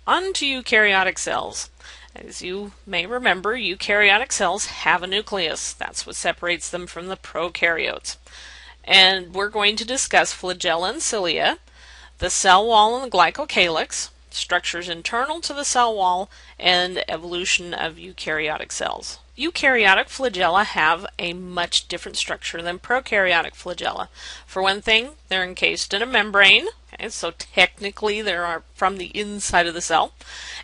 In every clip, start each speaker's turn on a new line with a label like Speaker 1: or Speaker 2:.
Speaker 1: On to eukaryotic cells. As you may remember, eukaryotic cells have a nucleus. That's what separates them from the prokaryotes. And we're going to discuss flagella and cilia, the cell wall and the glycocalyx, structures internal to the cell wall, and evolution of eukaryotic cells. Eukaryotic flagella have a much different structure than prokaryotic flagella. For one thing, they're encased in a membrane, so technically they are from the inside of the cell,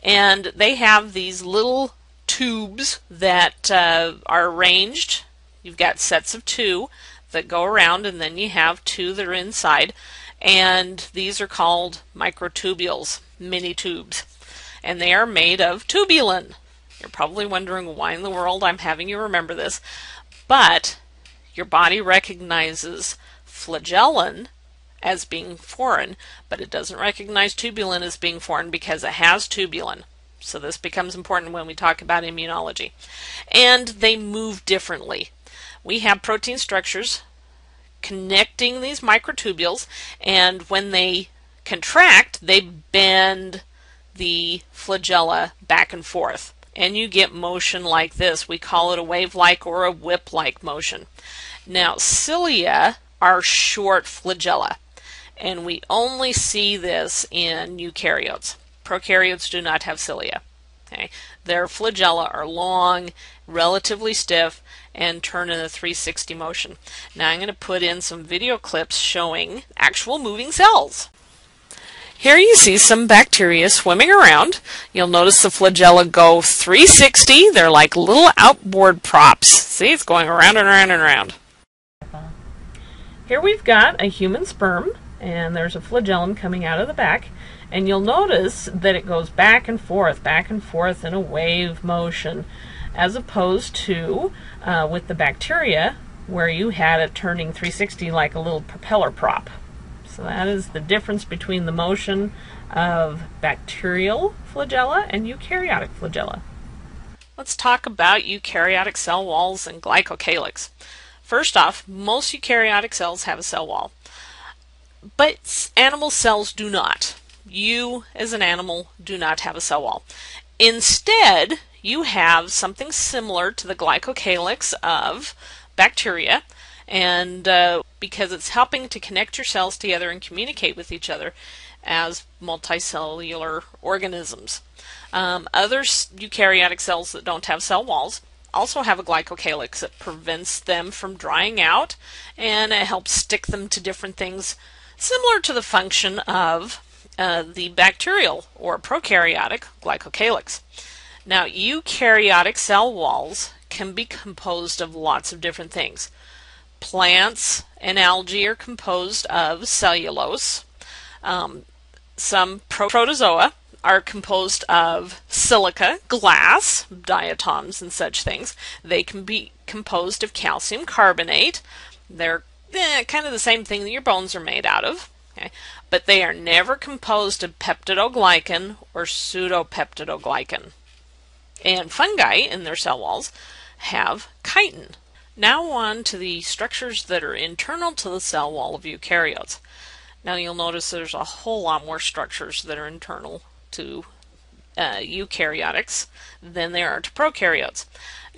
Speaker 1: and they have these little tubes that are arranged. You've got sets of two that go around, and then you have two that are inside, and these are called microtubules, mini tubes, and they are made of tubulin. You're probably wondering why in the world I'm having you remember this, but your body recognizes flagellin as being foreign, but it doesn't recognize tubulin as being foreign because it has tubulin. So this becomes important when we talk about immunology. And they move differently. We have protein structures connecting these microtubules, and when they contract, they bend the flagella back and forth. And you get motion like this. We call it a wave-like or a whip-like motion. Now, cilia are short flagella, and we only see this in eukaryotes. Prokaryotes do not have cilia. Okay? Their flagella are long, relatively stiff, and turn in a 360 motion. Now I'm going to put in some video clips showing actual moving cells. Here you see some bacteria swimming around. You'll notice the flagella go 360. They're like little outboard props. See, it's going around and around and around. Here we've got a human sperm, and there's a flagellum coming out of the back. And you'll notice that it goes back and forth in a wave motion, as opposed to with the bacteria, where you had it turning 360 like a little propeller prop. So that is the difference between the motion of bacterial flagella and eukaryotic flagella. Let's talk about eukaryotic cell walls and glycocalyx. First off, most eukaryotic cells have a cell wall, but animal cells do not. You, as an animal, do not have a cell wall. Instead, you have something similar to the glycocalyx of bacteria, and because it's helping to connect your cells together and communicate with each other as multicellular organisms. Other eukaryotic cells that don't have cell walls also have a glycocalyx that prevents them from drying out, and it helps stick them to different things, similar to the function of the bacterial or prokaryotic glycocalyx. Now, eukaryotic cell walls can be composed of lots of different things. Plants and algae are composed of cellulose. Some protozoa are composed of silica, glass, diatoms, and such things. They can be composed of calcium carbonate. They're kind of the same thing that your bones are made out of. Okay? But they are never composed of peptidoglycan or pseudopeptidoglycan. And fungi in their cell walls have chitin. Now on to the structures that are internal to the cell wall of eukaryotes. Now you'll notice there's a whole lot more structures that are internal to eukaryotics than there are to prokaryotes.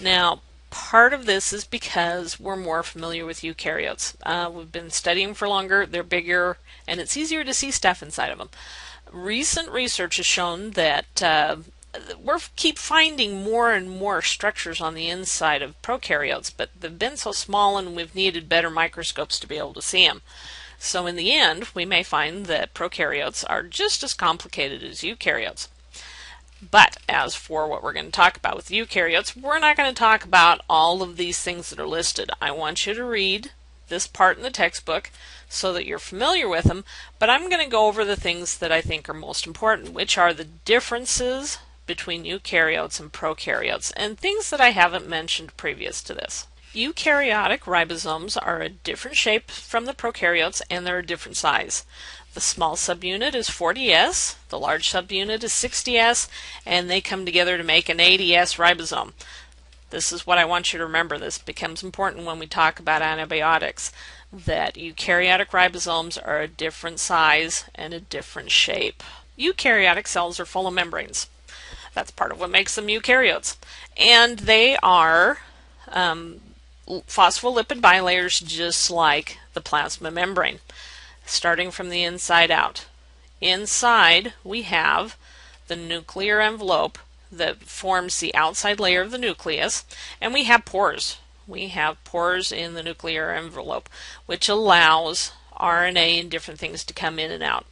Speaker 1: Now, part of this is because we're more familiar with eukaryotes. We've been studying for longer, they're bigger, and it's easier to see stuff inside of them. Recent research has shown that we keep finding more and more structures on the inside of prokaryotes, but they've been so small and we've needed better microscopes to be able to see them. So in the end, we may find that prokaryotes are just as complicated as eukaryotes. But as for what we're going to talk about with eukaryotes, we're not going to talk about all of these things that are listed. I want you to read this part in the textbook so that you're familiar with them, but I'm going to go over the things that I think are most important, which are the differences between eukaryotes and prokaryotes, and things that I haven't mentioned previous to this. Eukaryotic ribosomes are a different shape from the prokaryotes, and they're a different size. The small subunit is 40S, the large subunit is 60S, and they come together to make an 80S ribosome. This is what I want you to remember. This becomes important when we talk about antibiotics, that eukaryotic ribosomes are a different size and a different shape. Eukaryotic cells are full of membranes. That's part of what makes them eukaryotes. And they are phospholipid bilayers just like the plasma membrane, starting from the inside out. Inside we have the nuclear envelope that forms the outside layer of the nucleus, and we have pores. We have pores in the nuclear envelope, which allows RNA and different things to come in and out.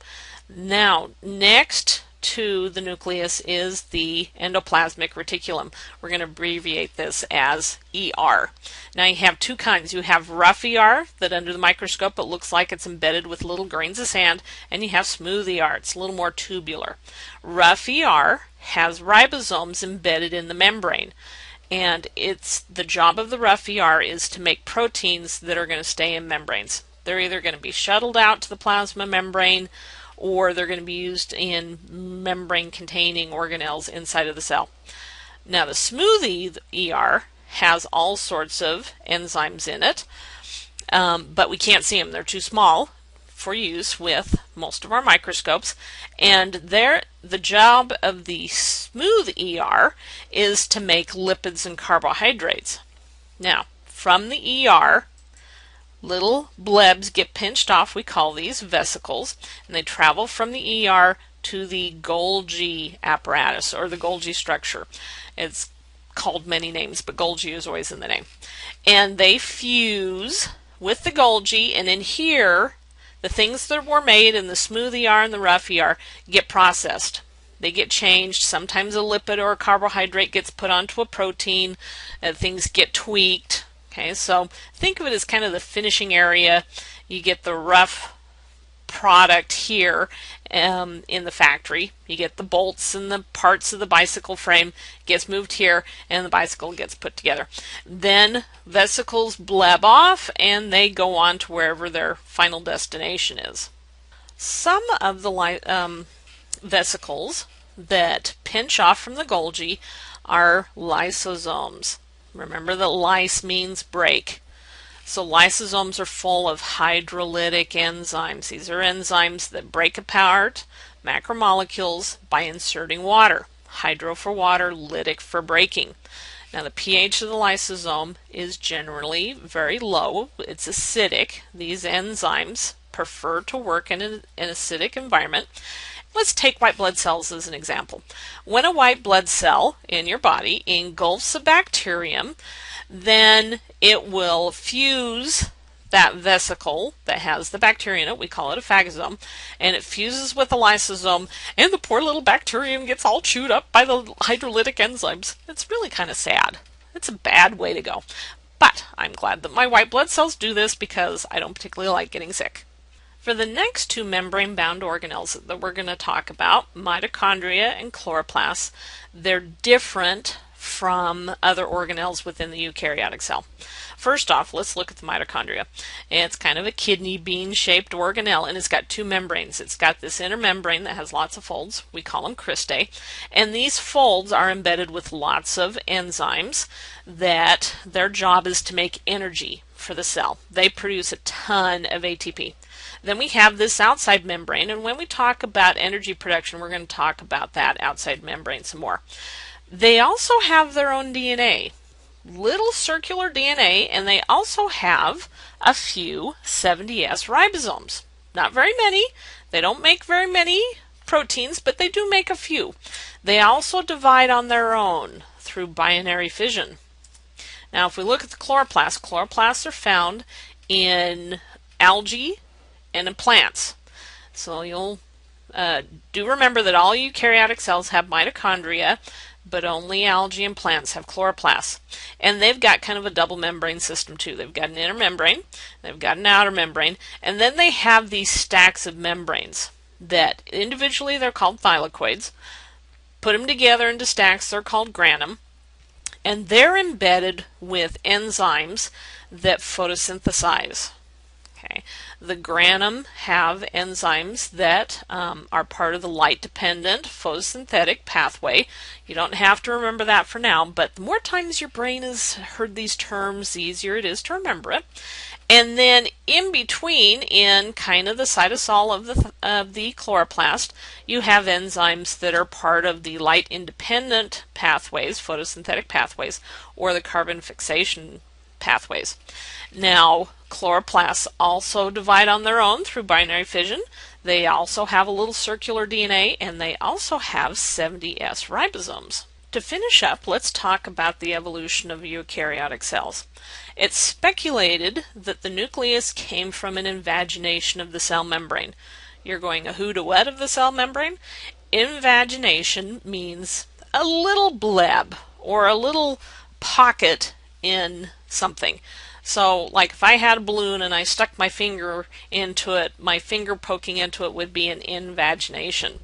Speaker 1: Now, next to the nucleus is the endoplasmic reticulum. We're going to abbreviate this as ER. Now you have two kinds. You have rough ER that under the microscope it looks like it's embedded with little grains of sand, and you have smooth ER. It's a little more tubular. Rough ER has ribosomes embedded in the membrane, and it's the job of the rough ER is to make proteins that are going to stay in membranes. They're either going to be shuttled out to the plasma membrane, or they're going to be used in membrane-containing organelles inside of the cell. Now the smooth ER has all sorts of enzymes in it, but we can't see them. They're too small for use with most of our microscopes, and the job of the smooth ER is to make lipids and carbohydrates. Now, from the ER, little blebs get pinched off. We call these vesicles, and they travel from the ER to the Golgi apparatus, or the Golgi structure. It's called many names, but Golgi is always in the name. And they fuse with the Golgi, and in here, the things that were made in the smooth ER and the rough ER get processed. They get changed. Sometimes a lipid or a carbohydrate gets put onto a protein, and things get tweaked. Okay, so think of it as kind of the finishing area. You get the rough product here in the factory. You get the bolts and the parts of the bicycle frame gets moved here, and the bicycle gets put together. Then vesicles bleb off, and they go on to wherever their final destination is. Some of the vesicles that pinch off from the Golgi are lysosomes. Remember that lys means break. So lysosomes are full of hydrolytic enzymes. These are enzymes that break apart macromolecules by inserting water. Hydro for water, lytic for breaking. Now the pH of the lysosome is generally very low. It's acidic. These enzymes prefer to work in an acidic environment. Let's take white blood cells as an example. When a white blood cell in your body engulfs a bacterium, then it will fuse that vesicle that has the bacteria in it. We call it a phagosome, and it fuses with the lysosome, and the poor little bacterium gets all chewed up by the hydrolytic enzymes. It's really kind of sad. It's a bad way to go. But I'm glad that my white blood cells do this because I don't particularly like getting sick. For the next two membrane-bound organelles that we're going to talk about, mitochondria and chloroplasts, they're different from other organelles within the eukaryotic cell. First off, let's look at the mitochondria. It's kind of a kidney bean-shaped organelle, and it's got two membranes. It's got this inner membrane that has lots of folds. We call them cristae, and these folds are embedded with lots of enzymes that their job is to make energy for the cell. They produce a ton of ATP. Then we have this outside membrane, and when we talk about energy production, we're going to talk about that outside membrane some more. They also have their own DNA, little circular DNA, and they also have a few 70S ribosomes. Not very many. They don't make very many proteins, but they do make a few. They also divide on their own through binary fission. Now, if we look at the chloroplasts are found in algae and in plants. So you'll do remember that all eukaryotic cells have mitochondria, but only algae and plants have chloroplasts. And they've got kind of a double membrane system too. They've got an inner membrane, they've got an outer membrane, and then they have these stacks of membranes that individually they're called thylakoids. Put them together into stacks, they're called granum, and they're embedded with enzymes that photosynthesize. Okay. The granum have enzymes that are part of the light-dependent photosynthetic pathway. You don't have to remember that for now, but the more times your brain has heard these terms, the easier it is to remember it. And then in between, in kind of the cytosol of the chloroplast, you have enzymes that are part of the light-independent pathways, photosynthetic pathways, or the carbon fixation pathways. Now, chloroplasts also divide on their own through binary fission. They also have a little circular DNA, and they also have 70S ribosomes. To finish up, let's talk about the evolution of eukaryotic cells. It's speculated that the nucleus came from an invagination of the cell membrane. You're going a who to what of the cell membrane? Invagination means a little bleb or a little pocket in something. So, like if I had a balloon and I stuck my finger into it, my finger poking into it would be an invagination.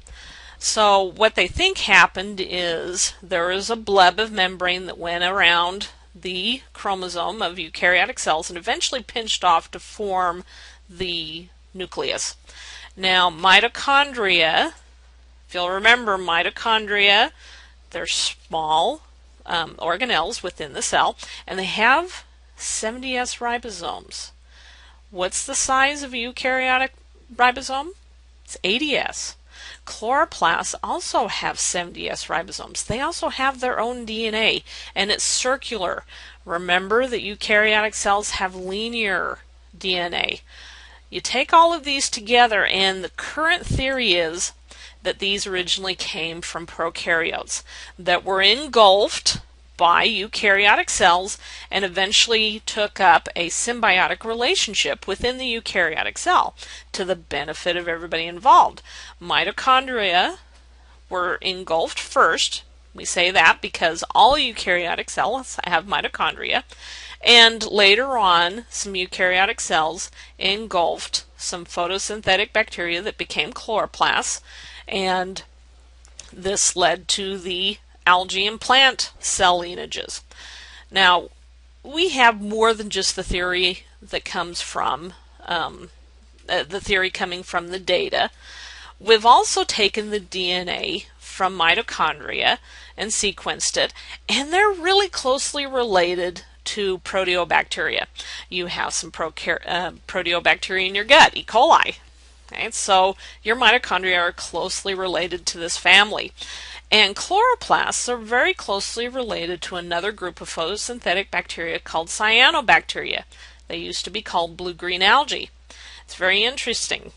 Speaker 1: So what they think happened is there is a bleb of membrane that went around the chromosome of eukaryotic cells and eventually pinched off to form the nucleus. Now, mitochondria, if you'll remember, mitochondria, they're small organelles within the cell, and they have 70S ribosomes. What's the size of a eukaryotic ribosome? It's 80S. Chloroplasts also have 70S ribosomes. They also have their own DNA, and it's circular. Remember that eukaryotic cells have linear DNA. You take all of these together, and the current theory is that these originally came from prokaryotes that were engulfed by eukaryotic cells and eventually took up a symbiotic relationship within the eukaryotic cell to the benefit of everybody involved. Mitochondria were engulfed first. We say that because all eukaryotic cells have mitochondria. And later on, some eukaryotic cells engulfed some photosynthetic bacteria that became chloroplasts, and this led to the algae and plant cell lineages. Now, we have more than just the theory that comes from the theory coming from the data. We've also taken the DNA from mitochondria and sequenced it, and they're really closely related to proteobacteria. You have some proteobacteria in your gut, E. coli. Okay, so your mitochondria are closely related to this family. And chloroplasts are very closely related to another group of photosynthetic bacteria called cyanobacteria. They used to be called blue-green algae. It's very interesting.